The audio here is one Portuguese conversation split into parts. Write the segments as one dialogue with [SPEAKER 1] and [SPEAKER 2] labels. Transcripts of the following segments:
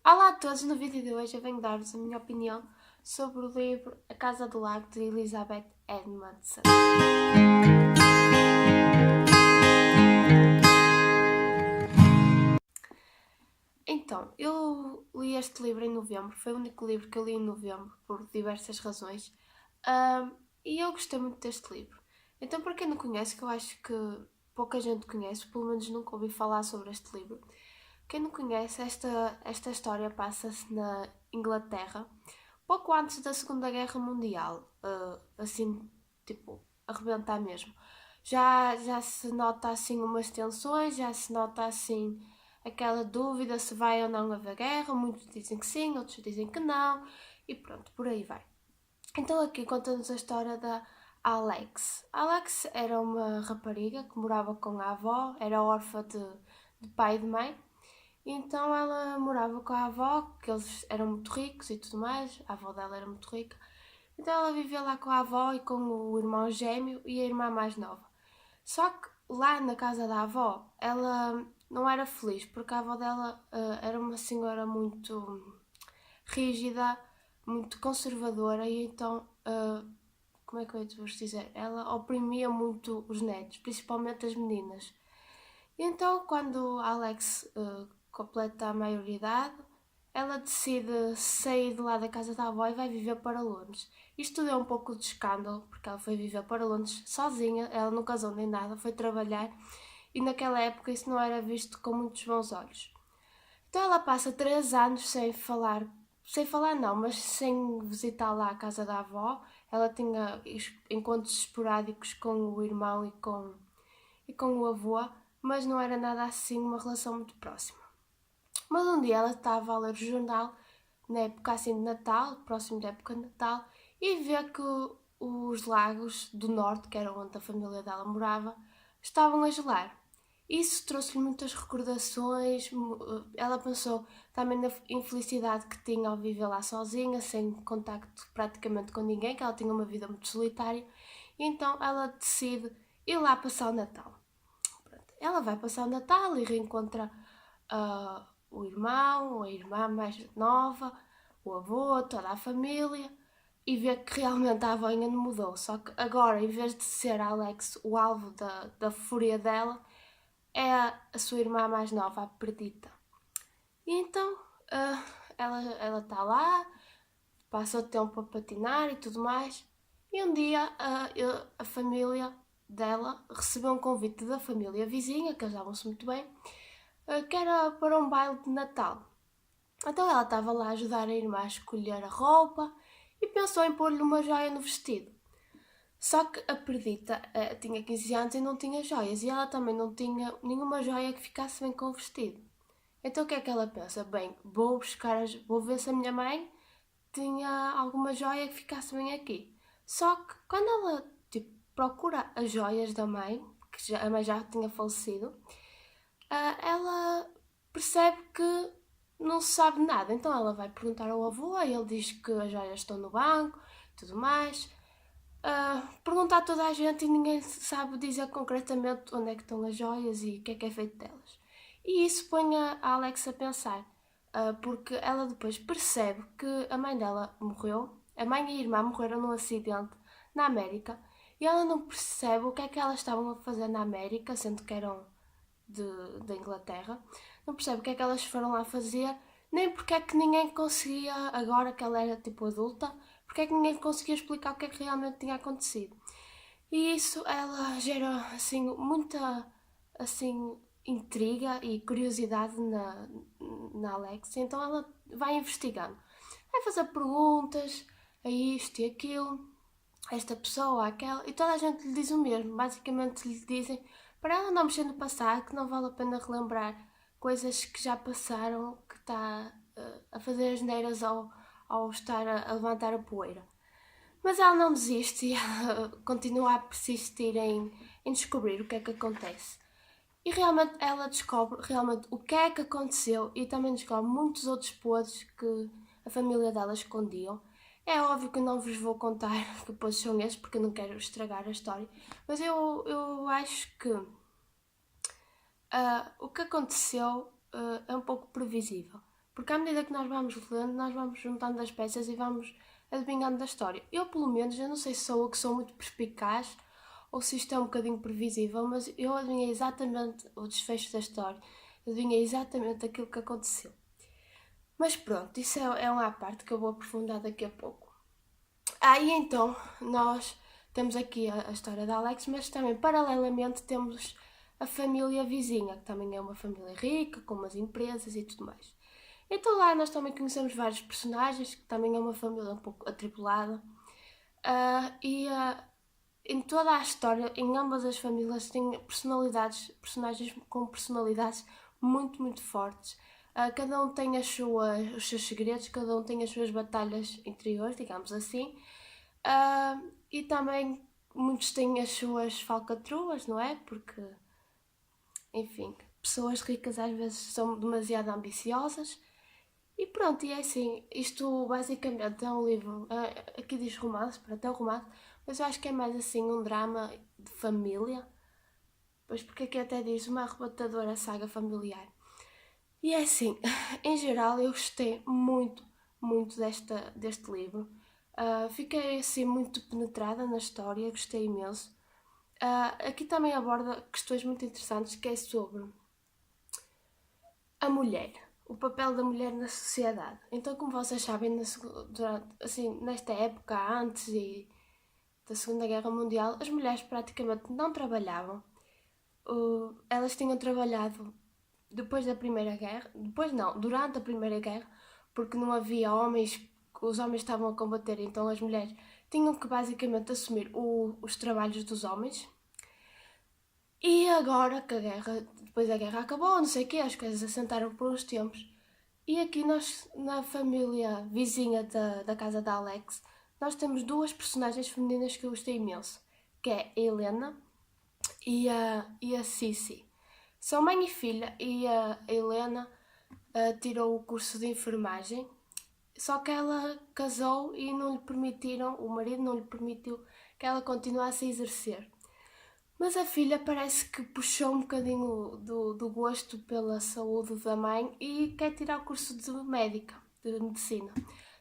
[SPEAKER 1] Olá a todos, no vídeo de hoje eu venho dar-vos a minha opinião sobre o livro A Casa do Lago de Elizabeth Edmondson. Então, eu li este livro em novembro, foi o único livro que eu li em novembro, por diversas razões, e eu gostei muito deste livro. Então, para quem não conhece, que eu acho que pouca gente conhece, pelo menos nunca ouvi falar sobre este livro, quem não conhece, esta história passa-se na Inglaterra, pouco antes da Segunda Guerra Mundial, assim, tipo, arrebentar mesmo. Já se nota assim umas tensões, já se nota assim aquela dúvida se vai ou não haver guerra. Muitos dizem que sim, outros dizem que não, e pronto, por aí vai. Então aqui conta-nos a história da Alex. Alex era uma rapariga que morava com a avó, era órfã de pai e de mãe. Então ela morava com a avó, que eles eram muito ricos e tudo mais, a avó dela era muito rica. Então ela vivia lá com a avó e com o irmão gêmeo e a irmã mais nova. Só que lá na casa da avó, ela não era feliz, porque a avó dela era uma senhora muito rígida, muito conservadora e então, como é que eu ia vos dizer? Ela oprimia muito os netos, principalmente as meninas. E então, quando a Alex completa a maioridade, ela decide sair de lá da casa da avó e vai viver para Londres. Isto deu um pouco de escândalo, porque ela foi viver para Londres sozinha, ela não casou nem nada, foi trabalhar e naquela época isso não era visto com muitos bons olhos. Então ela passa 3 anos sem falar não, mas sem visitar lá a casa da avó. Ela tinha encontros esporádicos com o irmão e com o avô, mas não era nada assim uma relação muito próxima. Mas um dia ela estava a ler o jornal, na época assim de Natal, próximo da época de Natal, e vê que os lagos do norte, que era onde a família dela morava, estavam a gelar. Isso trouxe-lhe muitas recordações. Ela pensou também na infelicidade que tinha ao viver lá sozinha, sem contacto praticamente com ninguém, que ela tinha uma vida muito solitária. E então ela decide ir lá passar o Natal. Ela vai passar o Natal e reencontra o irmão, a irmã mais nova, o avô, toda a família e vê que realmente a avó ainda não mudou. Só que agora, em vez de ser a Alex o alvo da fúria dela, é a sua irmã mais nova, a Perdita. E então uh, ela está lá, passa o tempo a patinar e tudo mais. E um dia a família dela recebeu um convite da família vizinha, casavam-se muito bem, que era para um baile de Natal. Então ela estava lá a ajudar a irmã a escolher a roupa e pensou em pôr-lhe uma joia no vestido. Só que a Perdita tinha 15 anos e não tinha joias, e ela também não tinha nenhuma joia que ficasse bem com o vestido. Então o que é que ela pensa? Bem, vou ver se a minha mãe tinha alguma joia que ficasse bem aqui. Só que quando ela procura as joias da mãe, que a mãe já tinha falecido, ela percebe que não se sabe nada. Então ela vai perguntar ao avô e ele diz que as joias estão no banco e tudo mais. Pergunta a toda a gente e ninguém sabe dizer concretamente onde é que estão as joias e o que é feito delas. E isso põe a Alex a pensar, porque ela depois percebe que a mãe dela morreu, a mãe e a irmã morreram num acidente na América e ela não percebe o que é que elas estavam a fazer na América, sendo que eram da Inglaterra, não percebe o que é que elas foram lá fazer, nem porque é que ninguém conseguia, agora que ela era tipo adulta, porque é que ninguém conseguia explicar o que é que realmente tinha acontecido. E isso ela gera assim muita assim intriga e curiosidade na Alex, então ela vai investigando, vai fazer perguntas a isto e aquilo, a esta pessoa, aquela, e toda a gente lhe diz o mesmo. Basicamente lhe dizem para ela não mexer no passado, que não vale a pena relembrar coisas que já passaram, que está a fazer as neiras ao estar a levantar a poeira. Mas ela não desiste e ela continua a persistir em descobrir o que é que acontece. E realmente ela descobre realmente o que é que aconteceu e também descobre muitos outros podres que a família dela escondiam. É óbvio que eu não vos vou contar que podres são esses porque eu não quero estragar a história, mas eu acho que o que aconteceu é um pouco previsível. Porque à medida que nós vamos lendo, nós vamos juntando as peças e vamos adivinhando da história. Eu, pelo menos, eu não sei se sou eu que sou muito perspicaz ou se isto é um bocadinho previsível, mas eu adivinhei exatamente o desfecho da história. Adivinhei exatamente aquilo que aconteceu. Mas pronto, isso é uma parte que eu vou aprofundar daqui a pouco. E então, nós temos aqui a história da Alex, mas também, paralelamente, temos a família vizinha, que também é uma família rica, com umas empresas e tudo mais. Então lá nós também conhecemos vários personagens, que também é uma família um pouco atribulada. Em toda a história, em ambas as famílias, tem personagens com personalidades muito, muito fortes. Cada um tem os seus segredos, cada um tem as suas batalhas interiores, digamos assim. E também muitos têm as suas falcatruas, não é? Porque, enfim, pessoas ricas às vezes são demasiado ambiciosas. E pronto, e é assim, isto basicamente é um livro, aqui diz romance, para até o romance, mas eu acho que é mais assim um drama de família, pois porque aqui até diz uma arrebatadora saga familiar. E é assim, em geral eu gostei muito, muito deste livro. Fiquei assim muito penetrada na história, gostei imenso. Aqui também aborda questões muito interessantes que é sobre a mulher, o papel da mulher na sociedade. Então, como vocês sabem, assim, nesta época, antes da Segunda Guerra Mundial, as mulheres praticamente não trabalhavam. Elas tinham trabalhado depois da Primeira Guerra, depois não, durante a Primeira Guerra, porque não havia homens, os homens estavam a combater, então as mulheres tinham que basicamente assumir os trabalhos dos homens. E agora que depois a guerra acabou, não sei o quê, as coisas assentaram por uns tempos. E aqui nós, na família vizinha da casa da Alex, nós temos duas personagens femininas que eu gostei imenso, que é a Helena e a Cici. São mãe e filha e a Helena tirou o curso de enfermagem, só que ela casou e não lhe permitiram, o marido não lhe permitiu que ela continuasse a exercer. Mas a filha parece que puxou um bocadinho do gosto pela saúde da mãe e quer tirar o curso de médica, de medicina.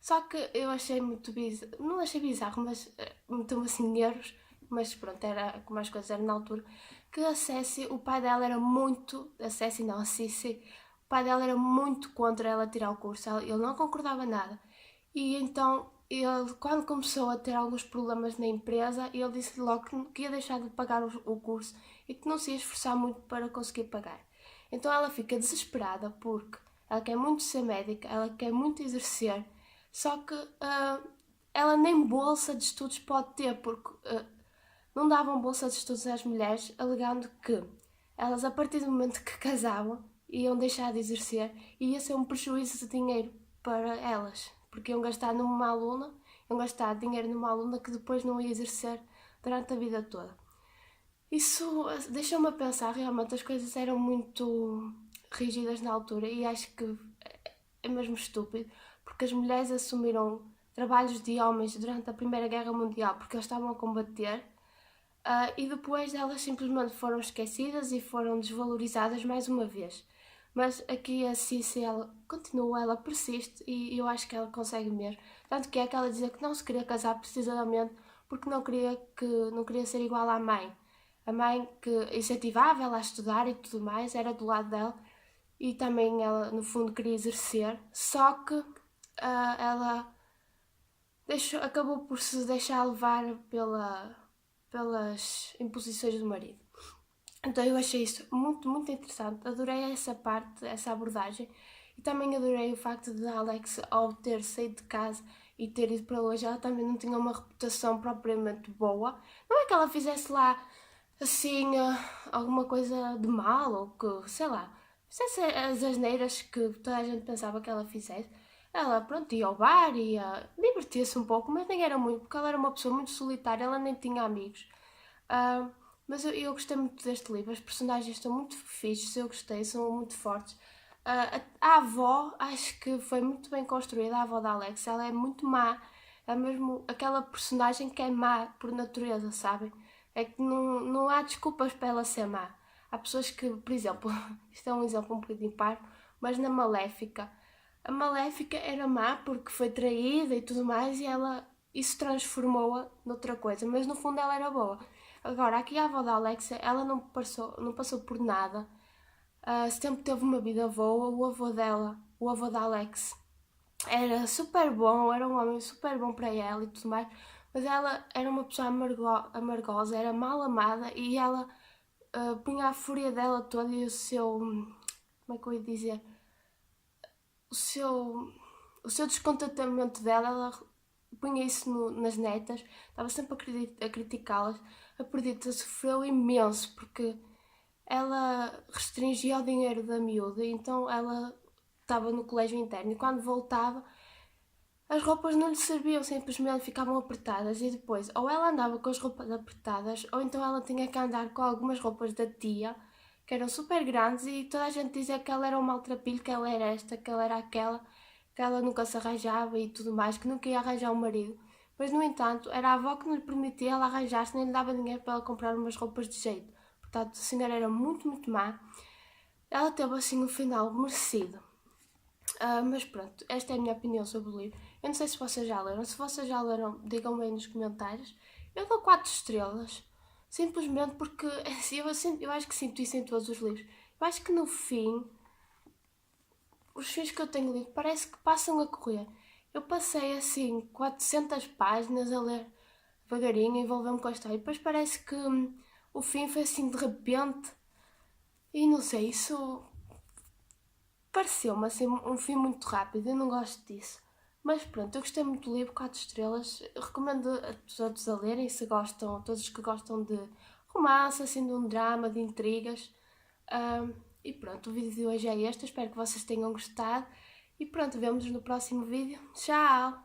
[SPEAKER 1] Só que eu achei muito bizarro, não achei bizarro, mas meteu-me assim nervos, mas pronto, era como as coisas eram na altura, que a Ceci, o pai dela era muito, a Ceci não, a Cici, o pai dela era muito contra ela tirar o curso, ele não concordava nada. E então ele, quando começou a ter alguns problemas na empresa, ele disse logo que ia deixar de pagar o curso e que não se ia esforçar muito para conseguir pagar. Então ela fica desesperada porque ela quer muito ser médica, ela quer muito exercer, só que ela nem bolsa de estudos pode ter, porque não davam bolsa de estudos às mulheres, alegando que elas, a partir do momento que casavam, iam deixar de exercer e ia ser um prejuízo de dinheiro para elas, porque iam gastar numa aluna, iam gastar dinheiro numa aluna que depois não ia exercer durante a vida toda. Isso deixou-me a pensar, realmente as coisas eram muito rígidas na altura e acho que é mesmo estúpido, porque as mulheres assumiram trabalhos de homens durante a Primeira Guerra Mundial porque eles estavam a combater. E depois elas simplesmente foram esquecidas e foram desvalorizadas mais uma vez. Mas aqui a Cici, ela continua, ela persiste e eu acho que ela consegue mesmo. Tanto que é que ela dizia que não se queria casar precisamente porque não queria ser igual à mãe. A mãe que incentivava ela a estudar e tudo mais, era do lado dela e também ela no fundo queria exercer, só que ela acabou por se deixar levar pelas imposições do marido. Então eu achei isso muito, muito interessante. Adorei essa parte, essa abordagem. E também adorei o facto de Alex, ao ter saído de casa e ter ido para longe, ela também não tinha uma reputação propriamente boa. Não é que ela fizesse lá, assim, alguma coisa de mal, ou que, sei lá, fizesse as asneiras que toda a gente pensava que ela fizesse. Ela, pronto, ia ao bar, ia divertir-se um pouco, mas nem era muito, porque ela era uma pessoa muito solitária, ela nem tinha amigos. Ah, mas eu gostei muito deste livro, as personagens estão muito fixes, eu gostei, são muito fortes. A avó, acho que foi muito bem construída, a avó da Alex, ela é muito má, é mesmo aquela personagem que é má por natureza, sabem? É que não há desculpas para ela ser má. Há pessoas que, por exemplo, isto é um exemplo um bocadinho par, mas na Maléfica, A Maléfica era má porque foi traída e tudo mais, e isso transformou-a noutra coisa, mas no fundo ela era boa. Agora, aqui a avó da Alexa, ela não passou por nada. Sempre teve uma vida boa. O avô dela, o avô da Alex, era super bom, era um homem super bom para ela e tudo mais, mas ela era uma pessoa amargosa, era mal amada, e ela punha a fúria dela toda e o seu. Como é que eu ia dizer? O seu. O seu descontentamento dela, ela punha isso nas netas, estava sempre a criticá-las. A Perdita sofreu imenso porque ela restringia o dinheiro da miúda, então ela estava no colégio interno e quando voltava as roupas não lhe serviam, simplesmente ficavam apertadas, e depois ou ela andava com as roupas apertadas ou então ela tinha que andar com algumas roupas da tia que eram super grandes, e toda a gente dizia que ela era um maltrapilho, que ela era esta, que ela era aquela, que ela nunca se arranjava e tudo mais, que nunca ia arranjar um marido. Mas, no entanto, era a avó que não lhe permitia ela arranjar-se, nem lhe dava dinheiro para ela comprar umas roupas de jeito. Portanto, a senhora era muito, muito má. Ela teve assim um final merecido. Mas pronto, esta é a minha opinião sobre o livro. Eu não sei se vocês já leram. Se vocês já leram, digam aí nos comentários. Eu dou 4 estrelas. Simplesmente porque eu acho que sinto isso em todos os livros. Eu acho que no fim, os fins que eu tenho lido parece que passam a correr. Eu passei assim 400 páginas a ler devagarinho, envolveu-me com a história. E depois parece que o fim foi assim de repente. E não sei, isso pareceu-me assim um fim muito rápido. Eu não gosto disso. Mas pronto, eu gostei muito do livro, 4 estrelas. Eu recomendo a todos a lerem, se gostam, todos os que gostam de romance, assim, de um drama, de intrigas. E pronto, o vídeo de hoje é este. Eu espero que vocês tenham gostado. E pronto, vemos no próximo vídeo. Tchau!